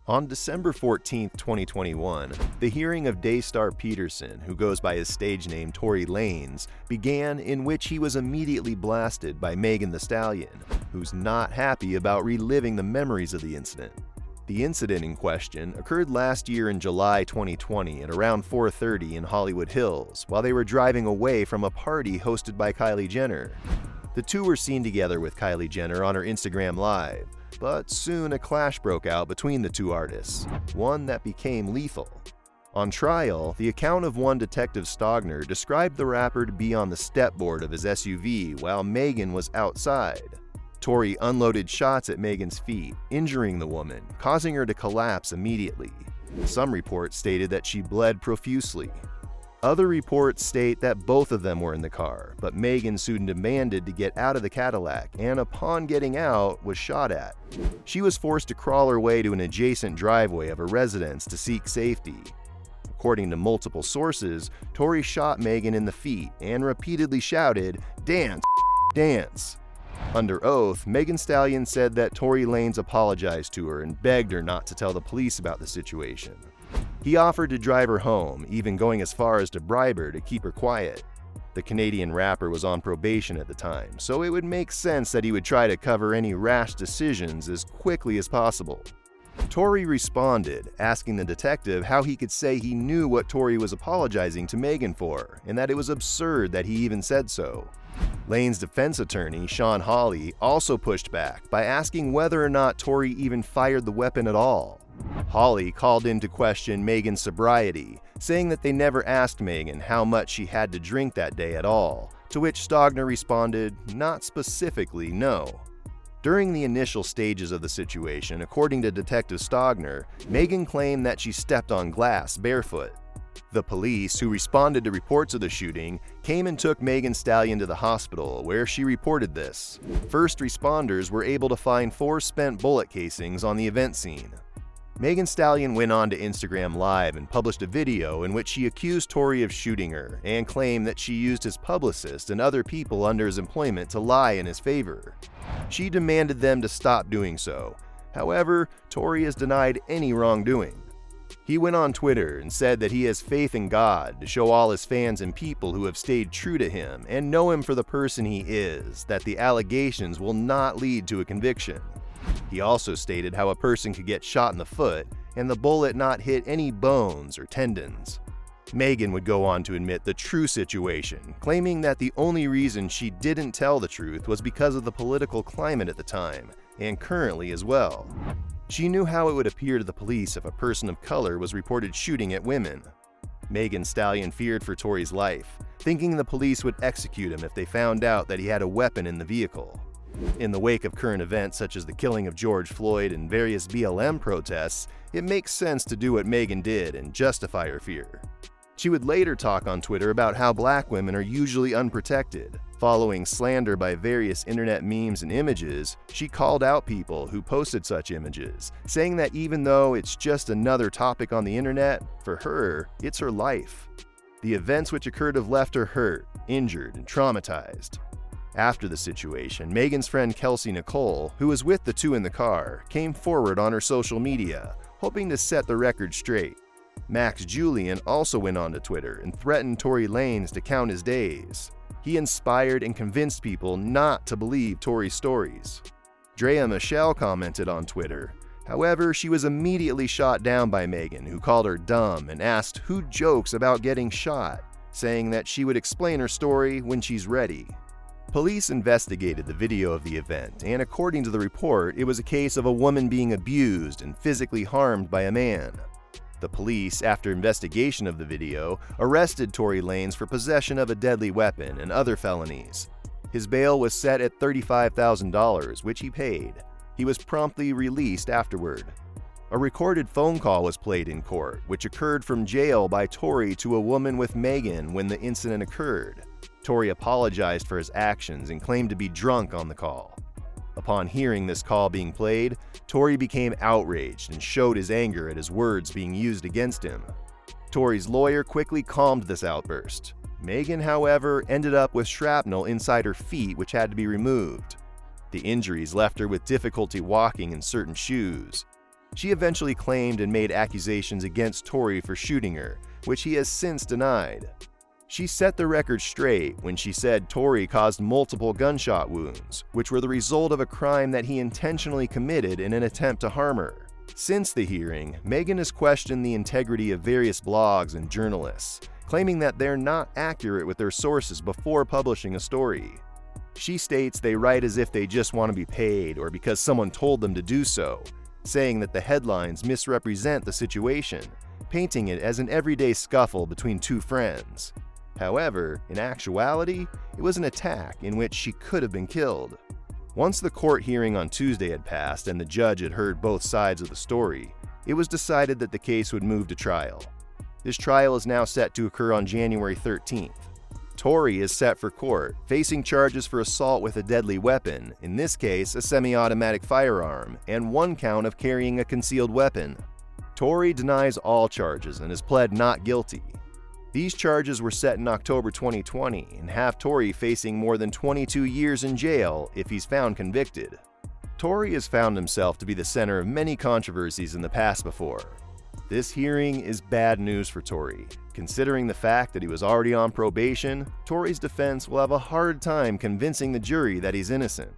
On December 14, 2021, the hearing of Daystar Peterson, who goes by his stage name Tory Lanez, began, in which he was immediately blasted by Megan Thee Stallion, who's not happy about reliving the memories of the incident. The incident in question occurred last year in July 2020 at around 4:30 in Hollywood Hills while they were driving away from a party hosted by Kylie Jenner. The two were seen together with Kylie Jenner on her Instagram Live, but soon a clash broke out between the two artists, one that became lethal. On trial, the account of one Detective Stogner described the rapper to be on the stepboard of his SUV while Megan was outside. Tory unloaded shots at Megan's feet, injuring the woman, causing her to collapse immediately. Some reports stated that she bled profusely. Other reports state that both of them were in the car, but Megan soon demanded to get out of the Cadillac and, upon getting out, was shot at. She was forced to crawl her way to an adjacent driveway of a residence to seek safety. According to multiple sources, Tory shot Megan in the feet and repeatedly shouted, "Dance, dance." Under oath, Megan Thee Stallion said that Tory Lanez apologized to her and begged her not to tell the police about the situation. He offered to drive her home, even going as far as to bribe her to keep her quiet. The Canadian rapper was on probation at the time, so it would make sense that he would try to cover any rash decisions as quickly as possible. Tory responded, asking the detective how he could say he knew what Tory was apologizing to Megan for, and that it was absurd that he even said so. Lane's defense attorney, Sean Hawley, also pushed back by asking whether or not Tory even fired the weapon at all. Hawley called into question Megan's sobriety, saying that they never asked Megan how much she had to drink that day at all, to which Stogner responded, not specifically, no. During the initial stages of the situation, according to Detective Stogner, Megan claimed that she stepped on glass barefoot. The police, who responded to reports of the shooting, came and took Megan Thee Stallion to the hospital, where she reported this. First responders were able to find 4 spent bullet casings on the event scene. Megan Thee Stallion went on to Instagram Live and published a video in which she accused Tory of shooting her and claimed that she used his publicist and other people under his employment to lie in his favor. She demanded them to stop doing so. However, Tory has denied any wrongdoing. He went on Twitter and said that he has faith in God to show all his fans and people who have stayed true to him and know him for the person he is, that the allegations will not lead to a conviction. He also stated how a person could get shot in the foot and the bullet not hit any bones or tendons. Megan would go on to admit the true situation, claiming that the only reason she didn't tell the truth was because of the political climate at the time, and currently as well. She knew how it would appear to the police if a person of color was reported shooting at women. Megan Thee Stallion feared for Tory's life, thinking the police would execute him if they found out that he had a weapon in the vehicle. In the wake of current events such as the killing of George Floyd and various BLM protests, it makes sense to do what Megan did and justify her fear. She would later talk on Twitter about how black women are usually unprotected. Following slander by various internet memes and images, she called out people who posted such images, saying that even though it's just another topic on the internet, for her, it's her life. The events which occurred have left her hurt, injured, and traumatized. After the situation, Megan's friend Kelsey Nicole, who was with the two in the car, came forward on her social media, hoping to set the record straight. Max Julian also went onto Twitter and threatened Tory Lanez to count his days. He inspired and convinced people not to believe Tory's stories. Drea Michelle commented on Twitter. However, she was immediately shot down by Megan, who called her dumb and asked who jokes about getting shot, saying that she would explain her story when she's ready. Police investigated the video of the event, and according to the report, it was a case of a woman being abused and physically harmed by a man. The police, after investigation of the video, arrested Tory Lanez for possession of a deadly weapon and other felonies. His bail was set at $35,000, which he paid. He was promptly released afterward. A recorded phone call was played in court, which occurred from jail by Tory to a woman with Megan when the incident occurred. Tory apologized for his actions and claimed to be drunk on the call. Upon hearing this call being played, Tory became outraged and showed his anger at his words being used against him. Tory's lawyer quickly calmed this outburst. Megan, however, ended up with shrapnel inside her feet which had to be removed. The injuries left her with difficulty walking in certain shoes. She eventually claimed and made accusations against Tory for shooting her, which he has since denied. She set the record straight when she said Tory caused multiple gunshot wounds, which were the result of a crime that he intentionally committed in an attempt to harm her. Since the hearing, Megan has questioned the integrity of various blogs and journalists, claiming that they're not accurate with their sources before publishing a story. She states they write as if they just want to be paid or because someone told them to do so, saying that the headlines misrepresent the situation, painting it as an everyday scuffle between two friends. However, in actuality, it was an attack in which she could have been killed. Once the court hearing on Tuesday had passed and the judge had heard both sides of the story, it was decided that the case would move to trial. This trial is now set to occur on January 13th. Tory is set for court, facing charges for assault with a deadly weapon, in this case a semi-automatic firearm, and 1 count of carrying a concealed weapon. Tory denies all charges and has pled not guilty. These charges were set in October 2020 and have Tory facing more than 22 years in jail if he's found convicted. Tory has found himself to be the center of many controversies in the past before. This hearing is bad news for Tory. Considering the fact that he was already on probation, Tory's defense will have a hard time convincing the jury that he's innocent.